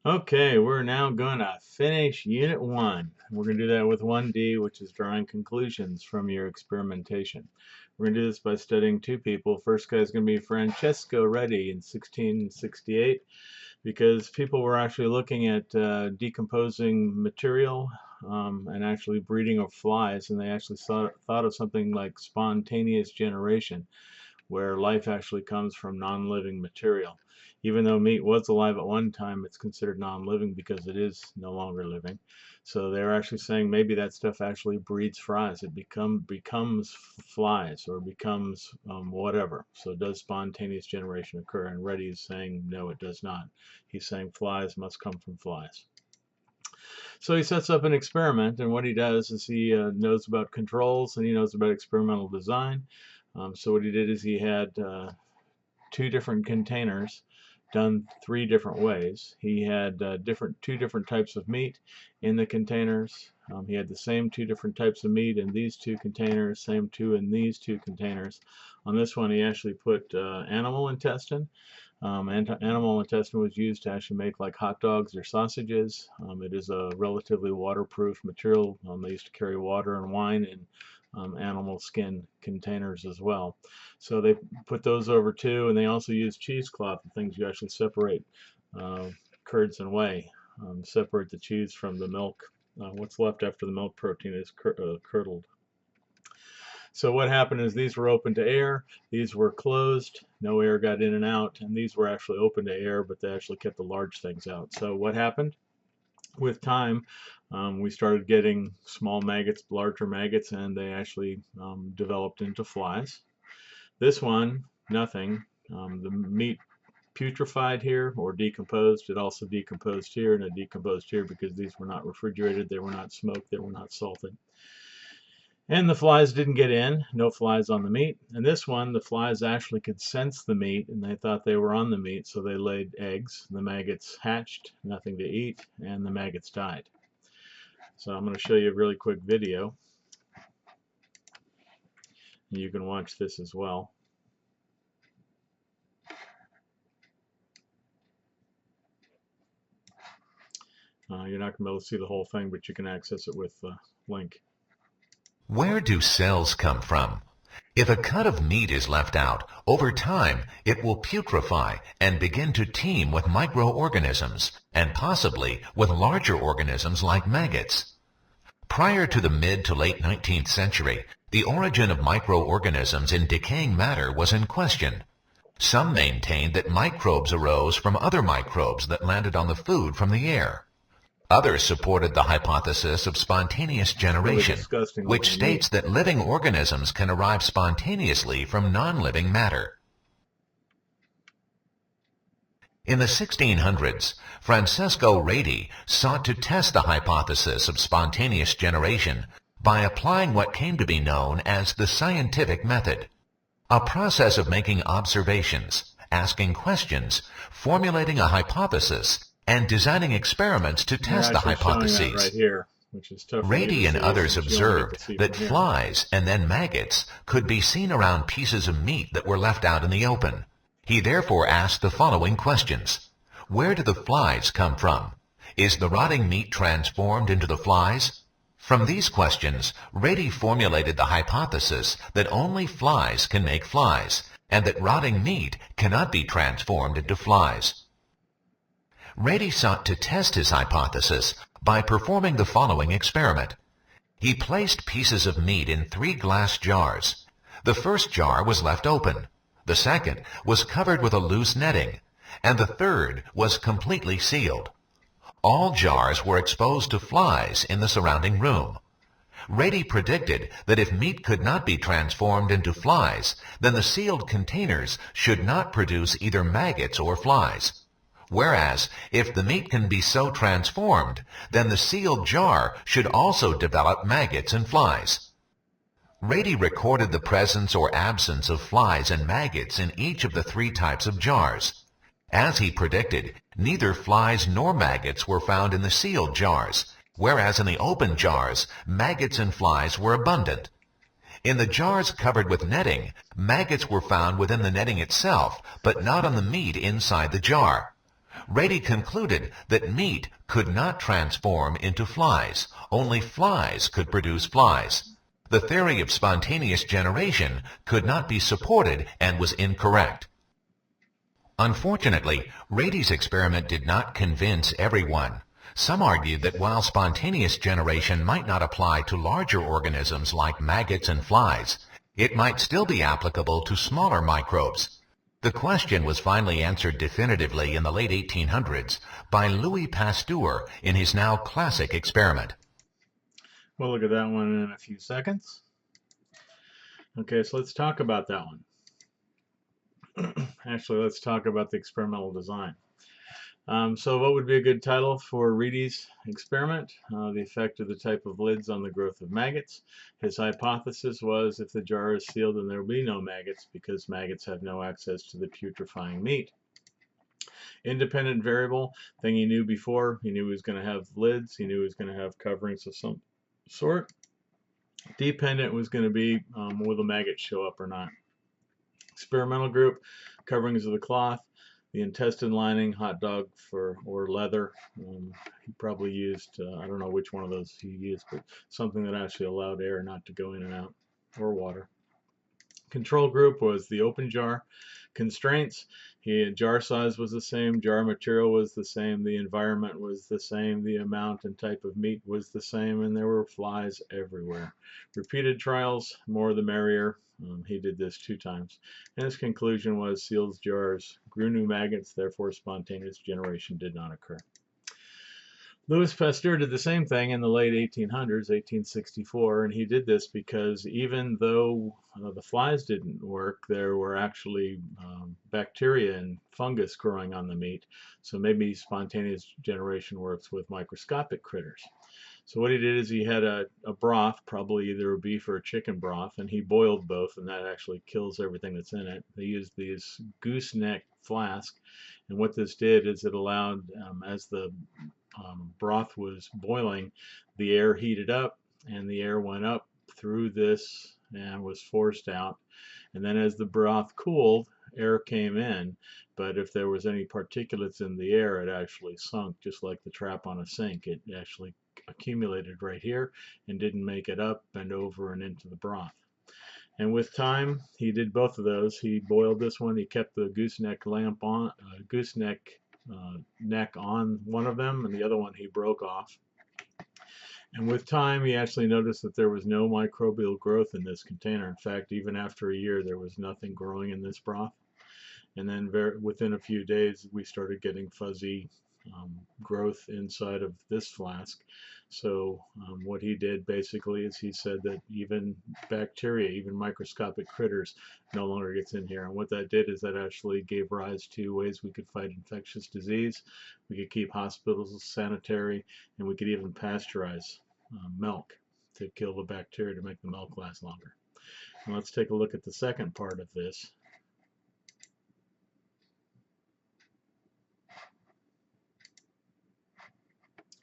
Okay, we're now going to finish Unit 1. We're going to do that with 1D, which is drawing conclusions from your experimentation. We're going to do this by studying two people. First guy is going to be Francesco Redi in 1668, because people were actually looking at decomposing material and actually breeding of flies, and they actually thought of something like spontaneous generation, where life actually comes from non-living material. Even though meat was alive at one time, it's considered non-living because it is no longer living. So they're actually saying maybe that stuff actually breeds flies. It becomes flies or becomes whatever. So does spontaneous generation occur? And Reddy is saying no, it does not. He's saying flies must come from flies. So he sets up an experiment, and what he does is he knows about controls and he knows about experimental design. So what he did is he had two different containers done three different ways. He had two different types of meat in the containers. He had the same two different types of meat in these two containers, same two in these two containers. On this one, he actually put animal intestine. Animal intestine was used to actually make like hot dogs or sausages. It is a relatively waterproof material. They used to carry water and wine in animal skin containers as well. So they put those over too, and they also use cheesecloth, the things you actually separate curds and whey, separate the cheese from the milk. What's left after the milk protein is curdled. So what happened is these were open to air, these were closed, no air got in and out, and these were actually open to air, but they actually kept the large things out. So what happened? With time, we started getting small maggots, larger maggots, and they actually developed into flies. This one, nothing. The meat putrefied here or decomposed. It also decomposed here, and it decomposed here because these were not refrigerated, they were not smoked, they were not salted. And the flies didn't get in, no flies on the meat. And this one, the flies actually could sense the meat and they thought they were on the meat, so they laid eggs. The maggots hatched, nothing to eat, and the maggots died. So I'm going to show you a really quick video. You can watch this as well. You're not going to be able to see the whole thing, but you can access it with the link. Where do cells come from? If a cut of meat is left out, over time it will putrefy and begin to teem with microorganisms and possibly with larger organisms like maggots. Prior to the mid to late 19th century, the origin of microorganisms in decaying matter was in question. Some maintained that microbes arose from other microbes that landed on the food from the air. Others supported the hypothesis of spontaneous generation, which states that living organisms can arrive spontaneously from non-living matter. In the 1600s, Francesco Redi sought to test the hypothesis of spontaneous generation by applying what came to be known as the scientific method, a process of making observations, asking questions, formulating a hypothesis, and designing experiments to test the hypotheses. Right here, Redi and others observed that flies and then maggots could be seen around pieces of meat that were left out in the open. He therefore asked the following questions. Where do the flies come from? Is the rotting meat transformed into the flies? From these questions, Redi formulated the hypothesis that only flies can make flies, and that rotting meat cannot be transformed into flies. Redi sought to test his hypothesis by performing the following experiment. He placed pieces of meat in 3 glass jars. The first jar was left open, the second was covered with a loose netting, and the third was completely sealed. All jars were exposed to flies in the surrounding room. Redi predicted that if meat could not be transformed into flies, then the sealed containers should not produce either maggots or flies. Whereas, if the meat can be so transformed, then the sealed jar should also develop maggots and flies. Redi recorded the presence or absence of flies and maggots in each of the 3 types of jars. As he predicted, neither flies nor maggots were found in the sealed jars, whereas in the open jars, maggots and flies were abundant. In the jars covered with netting, maggots were found within the netting itself, but not on the meat inside the jar. Redi concluded that meat could not transform into flies. Only flies could produce flies. The theory of spontaneous generation could not be supported and was incorrect. Unfortunately, Redi's experiment did not convince everyone. Some argued that while spontaneous generation might not apply to larger organisms like maggots and flies, it might still be applicable to smaller microbes. The question was finally answered definitively in the late 1800s by Redi Pasteur in his now classic experiment. We'll look at that one in a few seconds. Okay, so let's talk about that one. Actually, let's talk about the experimental design. So what would be a good title for Redi's experiment? The effect of the type of lids on the growth of maggots. His hypothesis was if the jar is sealed, then there will be no maggots because maggots have no access to the putrefying meat. Independent variable, thing he knew before. He knew he was going to have lids. He knew he was going to have coverings of some sort. Dependent was going to be will the maggots show up or not. Experimental group, coverings of the cloth, the intestine lining, hot dog or leather. He probably used, I don't know which one of those he used, but something that actually allowed air not to go in and out, or water. Control group was the open jar. Constraints, jar size was the same, jar material was the same, the environment was the same, the amount and type of meat was the same, and there were flies everywhere. Repeated trials, more the merrier. He did this 2 times. And his conclusion was sealed jars grew new maggots, therefore spontaneous generation did not occur. Louis Pasteur did the same thing in the late 1800s, 1864, and he did this because even though the flies didn't work, there were actually bacteria and fungus growing on the meat. So maybe spontaneous generation works with microscopic critters. So what he did is he had a broth, probably either a beef or a chicken broth, and he boiled both, and that actually kills everything that's in it. They used these gooseneck flask, and what this did is it allowed, as the broth was boiling, the air heated up, and the air went up through this and was forced out. And then as the broth cooled, air came in, but if there was any particulates in the air, it actually sunk, just like the trap on a sink. It actually accumulated right here and didn't make it up and over and into the broth. And with time, he did both of those. He boiled this one. He kept the gooseneck lamp on, neck on one of them, and the other one he broke off. And with time, he actually noticed that there was no microbial growth in this container. In fact, even after a year, there was nothing growing in this broth. And then within a few days, we started getting fuzzy growth inside of this flask. So what he did basically is he said that even bacteria, even microscopic critters, no longer gets in here. And what that did is that actually gave rise to ways we could fight infectious disease. We could keep hospitals sanitary, and we could even pasteurize milk to kill the bacteria to make the milk last longer. And let's take a look at the second part of this.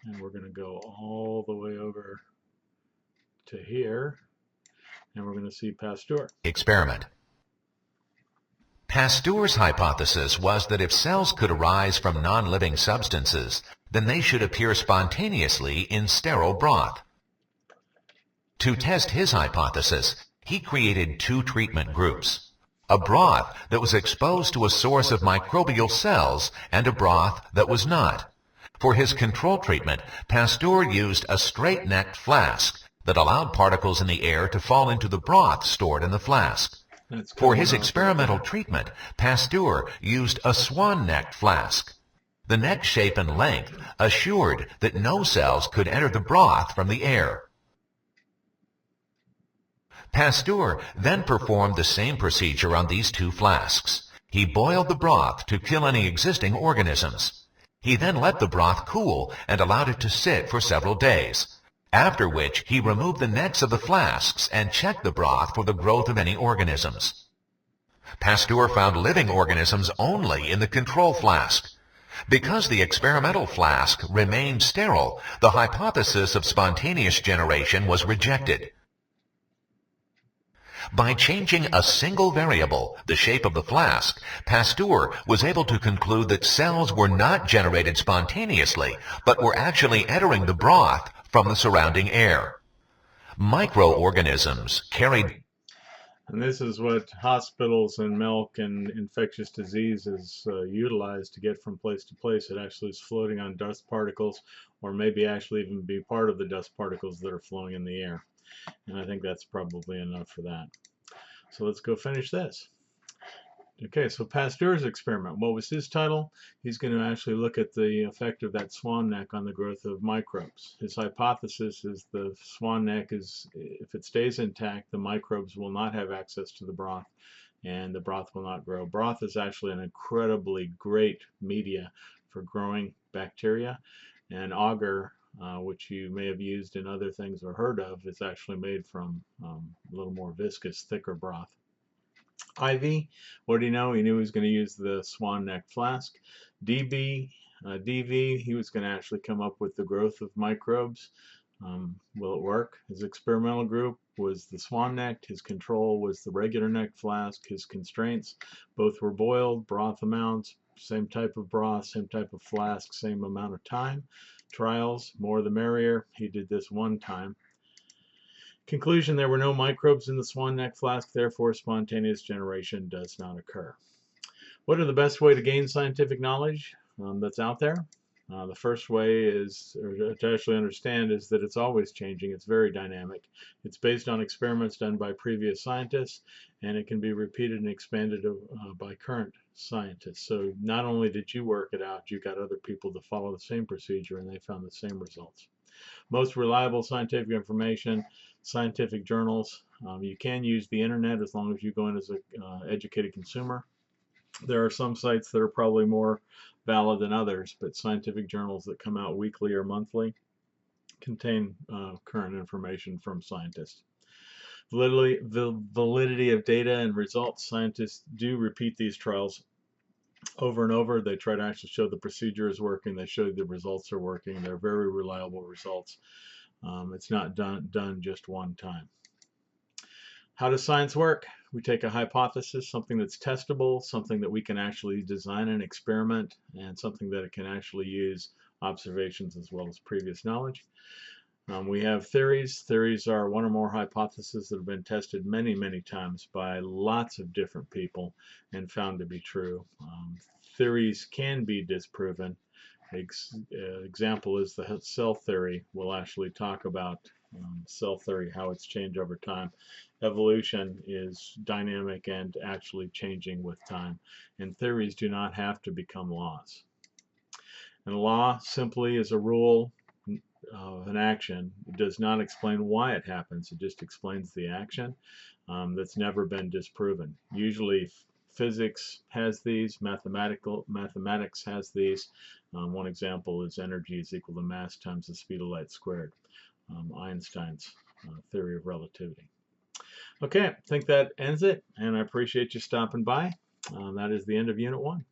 And we're going to go all the way over to here, and we're going to see Pasteur. Experiment. Pasteur's hypothesis was that if cells could arise from non-living substances, then they should appear spontaneously in sterile broth. To test his hypothesis, he created 2 treatment groups: a broth that was exposed to a source of microbial cells and a broth that was not. For his control treatment, Pasteur used a straight-necked flask that allowed particles in the air to fall into the broth stored in the flask. For his experimental treatment, Pasteur used a swan-necked flask. The neck shape and length assured that no cells could enter the broth from the air. Pasteur then performed the same procedure on these 2 flasks. He boiled the broth to kill any existing organisms. He then let the broth cool and allowed it to sit for several days, after which he removed the necks of the flasks and checked the broth for the growth of any organisms. Pasteur found living organisms only in the control flask. Because the experimental flask remained sterile, the hypothesis of spontaneous generation was rejected. By changing a single variable, the shape of the flask, Pasteur was able to conclude that cells were not generated spontaneously, but were actually entering the broth from the surrounding air. Microorganisms carried. And this is what hospitals and milk and infectious diseases utilize to get from place to place. It actually is floating on dust particles, or maybe actually even be part of the dust particles that are flowing in the air. And I think that's probably enough for that. So let's go finish this. Okay, so Pasteur's experiment. What was his title? He's going to actually look at the effect of that swan neck on the growth of microbes. His hypothesis is the swan neck is, if it stays intact, the microbes will not have access to the broth and the broth will not grow. Broth is actually an incredibly great media for growing bacteria, and agar, which you may have used in other things or heard of, is actually made from a little more viscous, thicker broth. IV, what did he know? He knew he was going to use the swan neck flask. DV, he was going to actually come up with the growth of microbes. Will it work? His experimental group was the swan neck. His control was the regular neck flask. His constraints, both were boiled, broth amounts, same type of broth, same type of flask, same amount of time. Trials, more the merrier. He did this one time. Conclusion, there were no microbes in the swan neck flask, therefore spontaneous generation does not occur. What are the best way to gain scientific knowledge that's out there? The first way is, or to actually understand, is that it's always changing. It's very dynamic. It's based on experiments done by previous scientists, and it can be repeated and expanded by current scientists. So not only did you work it out, you got other people to follow the same procedure, and they found the same results. Most reliable scientific information, scientific journals. You can use the internet as long as you go in as an educated consumer. There are some sites that are probably more valid than others, but scientific journals that come out weekly or monthly contain current information from scientists. The validity of data and results. Scientists do repeat these trials over and over. They try to actually show the procedure is working. They show the results are working. They're very reliable results. It's not done just one time. How does science work? We take a hypothesis, something that's testable, something that we can actually design and experiment, and something that it can actually use observations as well as previous knowledge. We have theories. Theories are one or more hypotheses that have been tested many, many times by lots of different people and found to be true. Theories can be disproven. Example is the cell theory. We'll actually talk about cell theory, how it's changed over time. Evolution is dynamic and actually changing with time. And theories do not have to become laws. And a law simply is a rule of an action. It does not explain why it happens. It just explains the action that's never been disproven. Usually physics has these, mathematics has these. One example is energy is equal to mass times the speed of light squared. Einstein's theory of relativity. Okay, I think that ends it, and I appreciate you stopping by. That is the end of Unit 1.